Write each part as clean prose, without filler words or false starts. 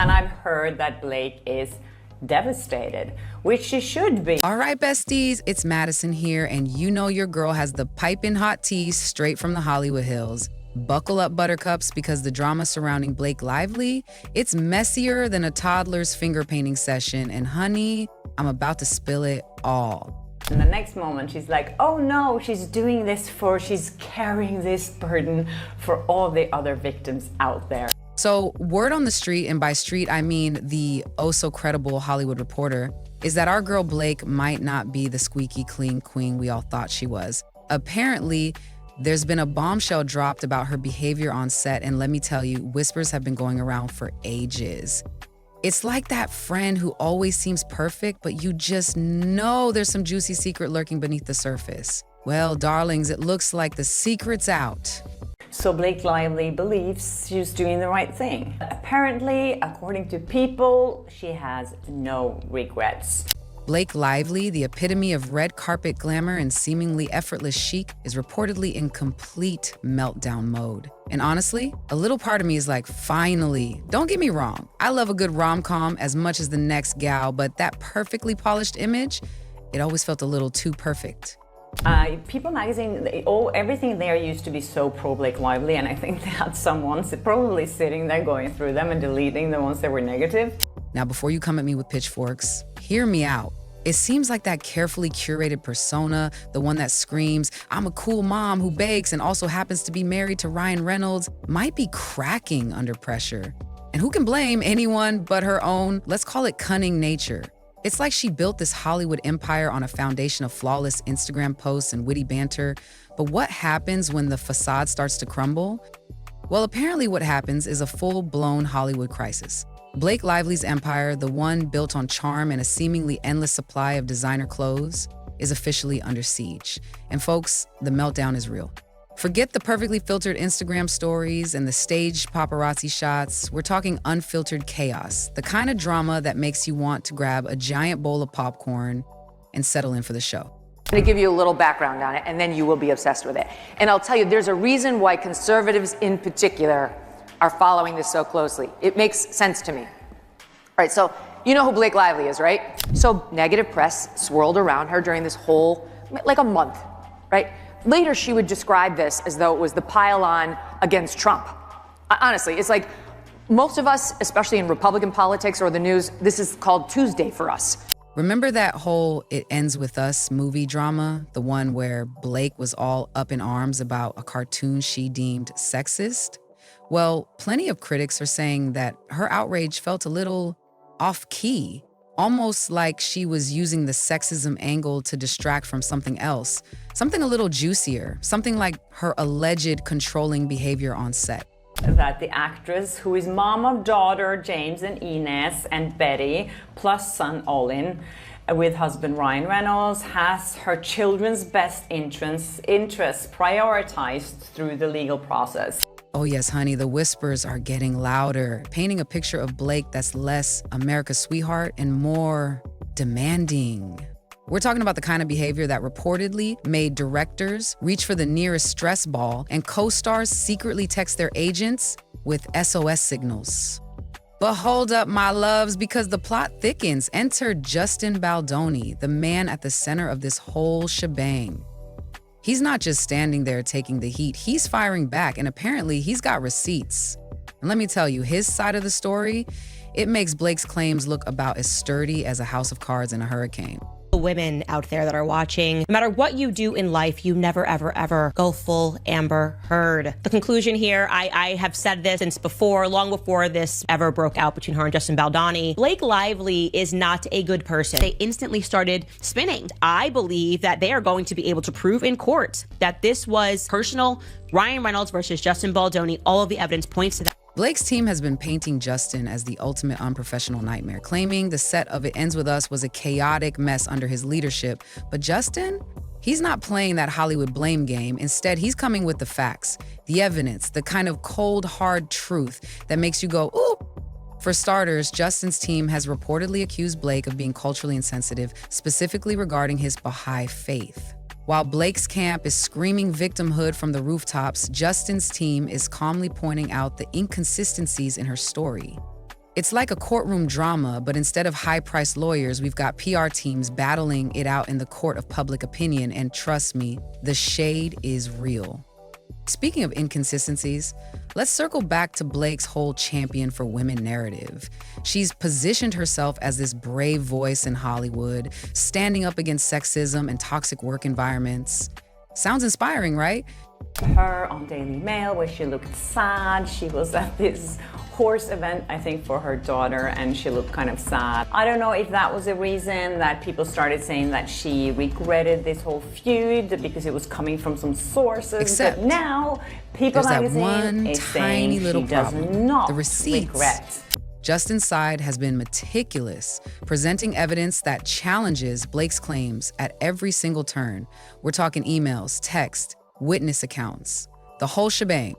And I've heard that Blake is devastated, which she should be. All right, besties, it's Madison here, and you know your girl has the piping hot tea straight from the Hollywood Hills. Buckle up, buttercups, because the drama surrounding Blake Lively, it's messier than a toddler's finger painting session, and honey, I'm about to spill it all. And the next moment, she's like, oh no, she's carrying this burden for all the other victims out there. So word on the street, and by street, I mean the oh-so-credible Hollywood Reporter, is that our girl Blake might not be the squeaky clean queen we all thought she was. Apparently, there's been a bombshell dropped about her behavior on set, and let me tell you, whispers have been going around for ages. It's like that friend who always seems perfect, but you just know there's some juicy secret lurking beneath the surface. Well, darlings, it looks like the secret's out. So Blake Lively believes she's doing the right thing. Apparently, according to People, she has no regrets. Blake Lively, the epitome of red carpet glamour and seemingly effortless chic, is reportedly in complete meltdown mode. And honestly, a little part of me is like, finally. Don't get me wrong, I love a good rom-com as much as the next gal, but that perfectly polished image, it always felt a little too perfect. People magazine, everything there used to be so pro Blake Lively, and I think they had someone probably sitting there going through them and deleting the ones that were negative. Now, before you come at me with pitchforks, hear me out. It seems like that carefully curated persona, the one that screams, I'm a cool mom who bakes and also happens to be married to Ryan Reynolds, might be cracking under pressure. And who can blame anyone but her own, let's call it cunning nature? It's like she built this Hollywood empire on a foundation of flawless Instagram posts and witty banter. But what happens when the facade starts to crumble? Well, apparently what happens is a full-blown Hollywood crisis. Blake Lively's empire, the one built on charm and a seemingly endless supply of designer clothes, is officially under siege. And folks, the meltdown is real. Forget the perfectly filtered Instagram stories and the staged paparazzi shots. We're talking unfiltered chaos, the kind of drama that makes you want to grab a giant bowl of popcorn and settle in for the show. I'm going to give you a little background on it, and then you will be obsessed with it. And I'll tell you, there's a reason why conservatives in particular are following this so closely. It makes sense to me. All right, so you know who Blake Lively is, right? So negative press swirled around her during this whole, like a month, right? Later, she would describe this as though it was the pile-on against Trump. Honestly, it's like most of us, especially in Republican politics or the news, this is called Tuesday for us. Remember that whole It Ends With Us movie drama? The one where Blake was all up in arms about a cartoon she deemed sexist? Well, plenty of critics are saying that her outrage felt a little off-key, almost like she was using the sexism angle to distract from something else, something a little juicier, something like her alleged controlling behavior on set. That the actress, who is mom of daughter James and Inez and Betty, plus son Olin, with husband Ryan Reynolds, has her children's best interests prioritized through the legal process. Oh yes, honey, the whispers are getting louder, painting a picture of Blake that's less America's sweetheart and more demanding. We're talking about the kind of behavior that reportedly made directors reach for the nearest stress ball and co-stars secretly text their agents with SOS signals. But hold up, my loves, because the plot thickens. Enter Justin Baldoni, the man at the center of this whole shebang. He's not just standing there taking the heat, he's firing back, and apparently he's got receipts. And let me tell you, his side of the story, it makes Blake's claims look about as sturdy as a house of cards in a hurricane. Women out there that are watching, no matter what you do in life, you never, ever, ever go full Amber Heard. The conclusion here, I have said this since before, long before this ever broke out between her and Justin Baldoni. Blake Lively is not a good person. They instantly started spinning. I believe that they are going to be able to prove in court that this was personal. Ryan Reynolds versus Justin Baldoni, all of the evidence points to that. Blake's team has been painting Justin as the ultimate unprofessional nightmare, claiming the set of It Ends With Us was a chaotic mess under his leadership. But Justin, he's not playing that Hollywood blame game. Instead, he's coming with the facts, the evidence, the kind of cold, hard truth that makes you go, ooh. For starters, Justin's team has reportedly accused Blake of being culturally insensitive, specifically regarding his Baha'i faith. While Blake's camp is screaming victimhood from the rooftops, Justin's team is calmly pointing out the inconsistencies in her story. It's like a courtroom drama, but instead of high-priced lawyers, we've got PR teams battling it out in the court of public opinion, and trust me, the shade is real. Speaking of inconsistencies, let's circle back to Blake's whole champion for women narrative. She's positioned herself as this brave voice in Hollywood, standing up against sexism and toxic work environments. Sounds inspiring, right? Her on Daily Mail where she looked sad. She was at this horse event, I think, for her daughter, and she looked kind of sad. I don't know if that was the reason that people started saying that she regretted this whole feud because it was coming from some sources. Except but now People there's Magazine that one is tiny saying little she does problem. not The receipts. regret. Justin's side has been meticulous, presenting evidence that challenges Blake's claims at every single turn. We're talking emails, text, witness accounts, the whole shebang.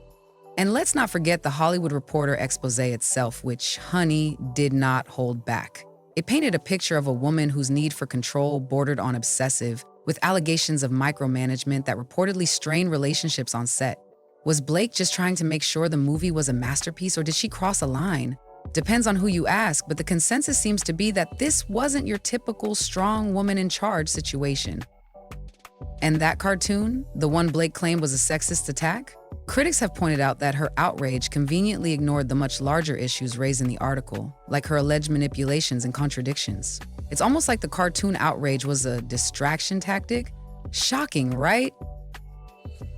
And let's not forget the Hollywood Reporter expose itself, which, honey, did not hold back. It painted a picture of a woman whose need for control bordered on obsessive, with allegations of micromanagement that reportedly strained relationships on set. Was Blake just trying to make sure the movie was a masterpiece, or did she cross a line? Depends on who you ask, but the consensus seems to be that this wasn't your typical strong woman in charge situation. And that cartoon, the one Blake claimed was a sexist attack? Critics have pointed out that her outrage conveniently ignored the much larger issues raised in the article, like her alleged manipulations and contradictions. It's almost like the cartoon outrage was a distraction tactic. Shocking, right?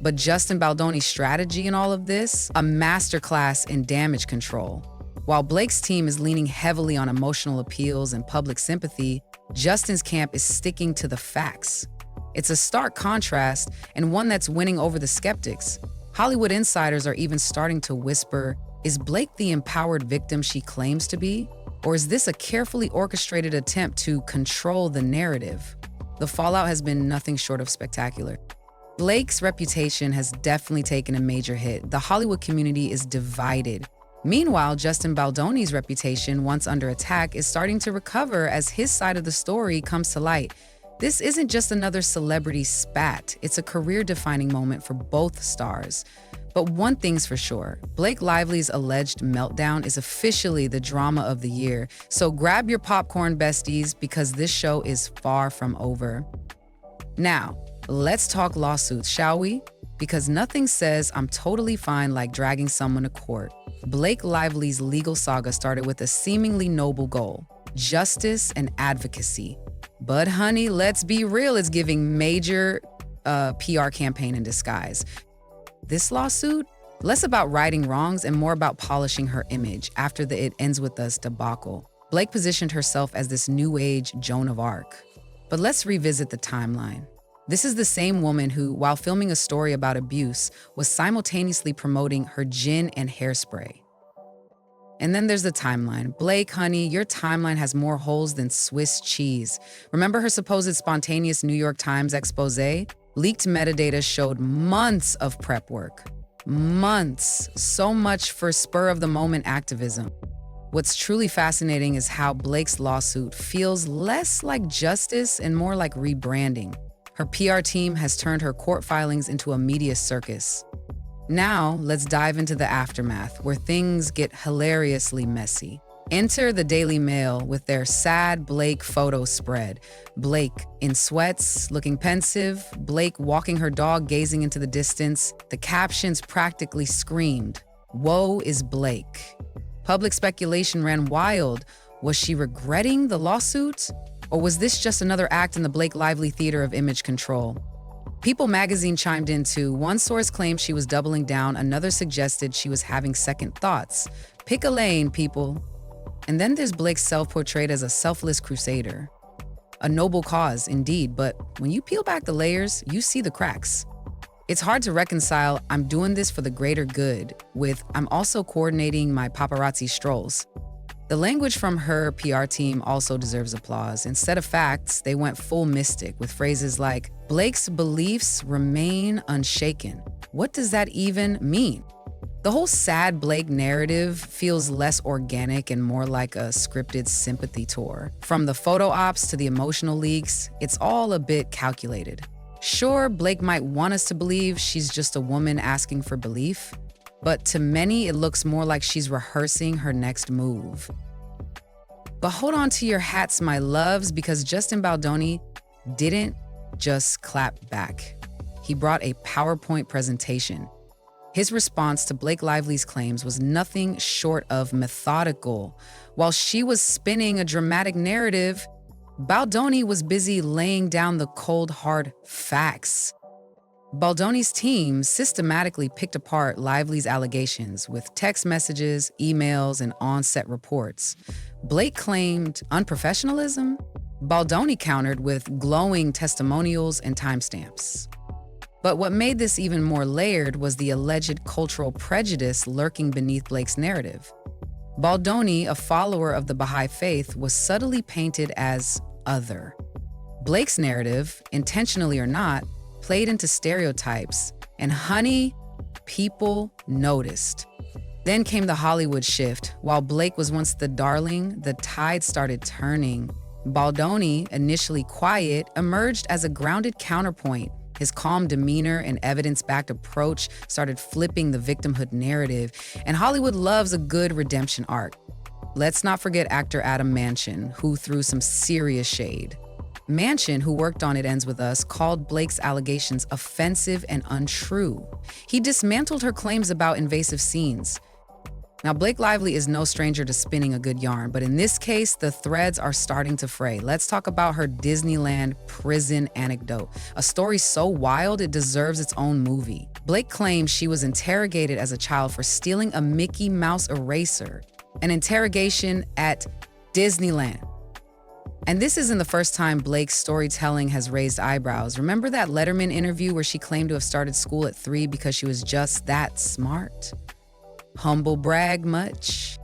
But Justin Baldoni's strategy in all of this, a masterclass in damage control. While Blake's team is leaning heavily on emotional appeals and public sympathy, Justin's camp is sticking to the facts. It's a stark contrast, and one that's winning over the skeptics. Hollywood insiders are even starting to whisper, is Blake the empowered victim she claims to be? Or is this a carefully orchestrated attempt to control the narrative? The fallout has been nothing short of spectacular. Blake's reputation has definitely taken a major hit. The Hollywood community is divided. Meanwhile, Justin Baldoni's reputation, once under attack, is starting to recover as his side of the story comes to light. This isn't just another celebrity spat, it's a career-defining moment for both stars. But one thing's for sure, Blake Lively's alleged meltdown is officially the drama of the year. So grab your popcorn, besties, because this show is far from over. Now, let's talk lawsuits, shall we? Because nothing says I'm totally fine like dragging someone to court. Blake Lively's legal saga started with a seemingly noble goal, justice and advocacy. But honey, let's be real, it's giving major PR campaign in disguise. This lawsuit, less about righting wrongs and more about polishing her image after the It Ends With Us debacle. Blake positioned herself as this new age Joan of Arc. But let's revisit the timeline. This is the same woman who, while filming a story about abuse, was simultaneously promoting her gin and hairspray. And then there's the timeline. Blake, honey, your timeline has more holes than Swiss cheese. Remember her supposed spontaneous New York Times expose? Leaked metadata showed months of prep work. Months. So much for spur-of-the-moment activism. What's truly fascinating is how Blake's lawsuit feels less like justice and more like rebranding. Her PR team has turned her court filings into a media circus. Now, let's dive into the aftermath, where things get hilariously messy. Enter the Daily Mail with their sad Blake photo spread. Blake in sweats, looking pensive, Blake walking her dog, gazing into the distance. The captions practically screamed, "Woe is Blake." Public speculation ran wild. Was she regretting the lawsuit? Or was this just another act in the Blake Lively theater of image control? People Magazine chimed in too. One source claimed she was doubling down, another suggested she was having second thoughts. Pick a lane, people. And then there's Blake's self-portrayed as a selfless crusader. A noble cause, indeed, but when you peel back the layers, you see the cracks. It's hard to reconcile "I'm doing this for the greater good" with "I'm also coordinating my paparazzi strolls." The language from her PR team also deserves applause. Instead of facts, they went full mystic with phrases like, "Blake's beliefs remain unshaken." What does that even mean? The whole sad Blake narrative feels less organic and more like a scripted sympathy tour. From the photo ops to the emotional leaks, it's all a bit calculated. Sure, Blake might want us to believe she's just a woman asking for belief, but to many, it looks more like she's rehearsing her next move. But hold on to your hats, my loves, because Justin Baldoni didn't just clap back. He brought a PowerPoint presentation. His response to Blake Lively's claims was nothing short of methodical. While she was spinning a dramatic narrative, Baldoni was busy laying down the cold, hard facts. Baldoni's team systematically picked apart Lively's allegations with text messages, emails, and on-set reports. Blake claimed unprofessionalism. Baldoni countered with glowing testimonials and timestamps. But what made this even more layered was the alleged cultural prejudice lurking beneath Blake's narrative. Baldoni, a follower of the Baha'i faith, was subtly painted as other. Blake's narrative, intentionally or not, played into stereotypes, and honey, people noticed. Then came the Hollywood shift. While Blake was once the darling, the tide started turning. Baldoni, initially quiet, emerged as a grounded counterpoint. His calm demeanor and evidence-backed approach started flipping the victimhood narrative, and Hollywood loves a good redemption arc. Let's not forget actor Adam Manchin, who threw some serious shade. Manchin, who worked on It Ends With Us, called Blake's allegations offensive and untrue. He dismantled her claims about invasive scenes. Now, Blake Lively is no stranger to spinning a good yarn, but in this case, the threads are starting to fray. Let's talk about her Disneyland prison anecdote, a story so wild it deserves its own movie. Blake claims she was interrogated as a child for stealing a Mickey Mouse eraser, an interrogation at Disneyland. And this isn't the first time Blake's storytelling has raised eyebrows. Remember that Letterman interview where she claimed to have started school at 3 because she was just that smart? Humble brag much?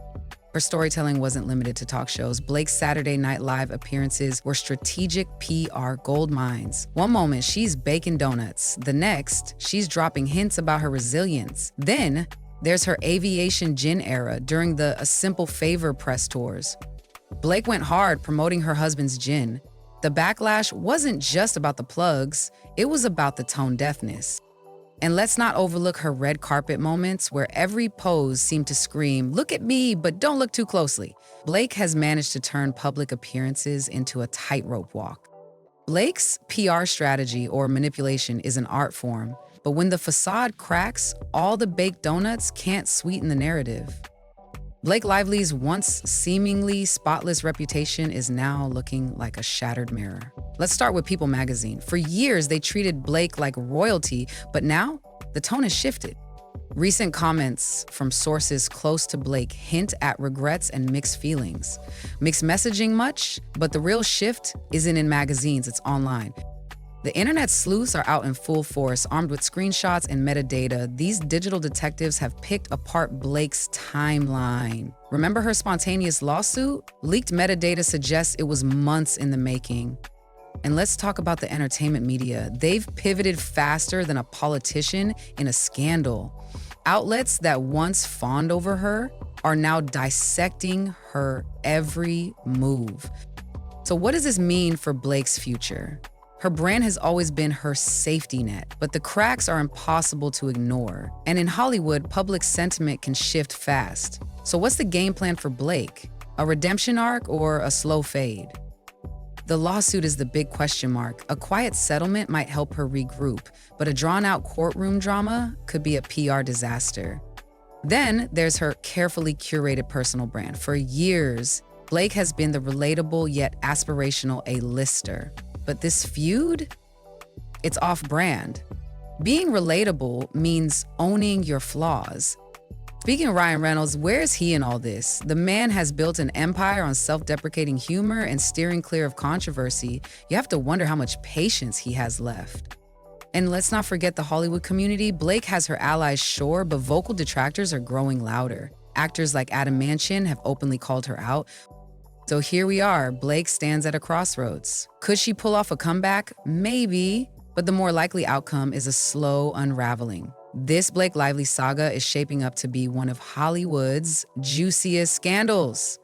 Her storytelling wasn't limited to talk shows. Blake's Saturday Night Live appearances were strategic PR gold mines. One moment, she's baking donuts. The next, she's dropping hints about her resilience. Then, there's her aviation gin era during the A Simple Favor press tours. Blake went hard promoting her husband's gin. The backlash wasn't just about the plugs, it was about the tone deafness. And let's not overlook her red carpet moments where every pose seemed to scream, "Look at me, but don't look too closely." Blake has managed to turn public appearances into a tightrope walk. Blake's PR strategy or manipulation is an art form, but when the facade cracks, all the baked donuts can't sweeten the narrative. Blake Lively's once seemingly spotless reputation is now looking like a shattered mirror. Let's start with People magazine. For years, they treated Blake like royalty, but now the tone has shifted. Recent comments from sources close to Blake hint at regrets and mixed feelings. Mixed messaging much, but the real shift isn't in magazines, it's online. The internet sleuths are out in full force, armed with screenshots and metadata. These digital detectives have picked apart Blake's timeline. Remember her spontaneous lawsuit? Leaked metadata suggests it was months in the making. And let's talk about the entertainment media. They've pivoted faster than a politician in a scandal. Outlets that once fawned over her are now dissecting her every move. So what does this mean for Blake's future? Her brand has always been her safety net, but the cracks are impossible to ignore. And in Hollywood, public sentiment can shift fast. So what's the game plan for Blake? A redemption arc or a slow fade? The lawsuit is the big question mark. A quiet settlement might help her regroup, but a drawn-out courtroom drama could be a PR disaster. Then there's her carefully curated personal brand. For years, Blake has been the relatable yet aspirational A-lister. But this feud, it's off-brand. Being relatable means owning your flaws. Speaking of Ryan Reynolds, where is he in all this? The man has built an empire on self-deprecating humor and steering clear of controversy. You have to wonder how much patience he has left. And let's not forget the Hollywood community. Blake has her allies, sure, but vocal detractors are growing louder. Actors like Adam Manchin have openly called her out. So here we are, Blake stands at a crossroads. Could she pull off a comeback? Maybe, but the more likely outcome is a slow unraveling. This Blake Lively saga is shaping up to be one of Hollywood's juiciest scandals.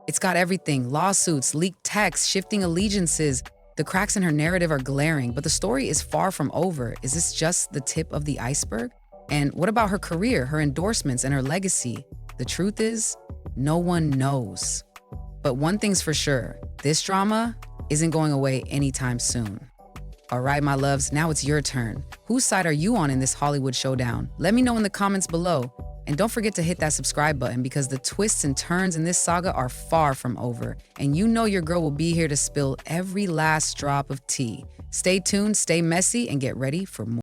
It's got everything: lawsuits, leaked texts, shifting allegiances. The cracks in her narrative are glaring, but the story is far from over. Is this just the tip of the iceberg? And what about her career, her endorsements, and her legacy? The truth is, no one knows. But one thing's for sure, this drama isn't going away anytime soon. All right, my loves, now it's your turn. Whose side are you on in this Hollywood showdown? Let me know in the comments below. And don't forget to hit that subscribe button because the twists and turns in this saga are far from over. And you know your girl will be here to spill every last drop of tea. Stay tuned, stay messy, and get ready for more.